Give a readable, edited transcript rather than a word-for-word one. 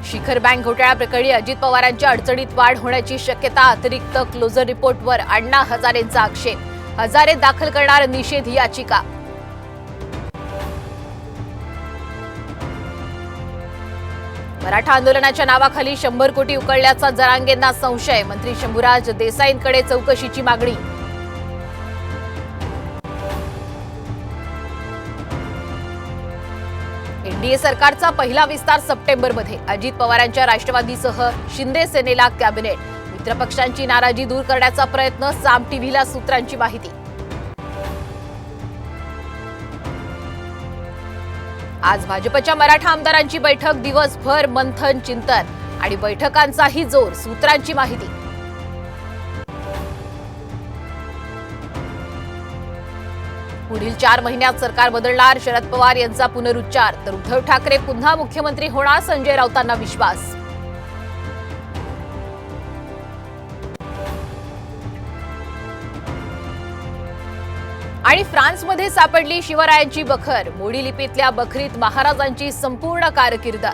शिखर बँक घोटाळा प्रकरणी अजित पवारांच्या अडचणीत वाढ होण्याची शक्यता, अतिरिक्त क्लोजर रिपोर्टवर अण्णा हजारेंचा आक्षेप, हजारे दाखल करणार निषेध याचिका. मराठा आंदोलनाच्या नावाखाली 100 कोटी उकळल्याचा जरांगेंना संशय, मंत्री शंभूराज देसाईंकडे चौकशीची मागणी. एनडीए सरकारचा पहिला विस्तार सप्टेंबरमध्ये, अजित पवारांच्या राष्ट्रवादीसह शिंदे सेनेला कॅबिनेट. मित्रपक्षांची नाराजी दूर करण्याचा प्रयत्न, साम टीव्हीला सूत्रांची माहिती. आज भाजपच्या मराठा आमदारांची बैठक, दिवसभर मंथन चिंतन आणि बैठकांचाही जोर, सूत्रांची माहिती. पुढील 4 महिन्यात सरकार बदलणार, शरद पवार यांचा पुनरुच्चार. तर उद्धव ठाकरे पुन्हा मुख्यमंत्री होणार, संजय राऊतांना विश्वास. आणि फ्रान्समध्ये सापडली शिवरायांची बखर, मोडी लिपीतल्या बखरीत महाराजांची संपूर्ण कारकीर्द.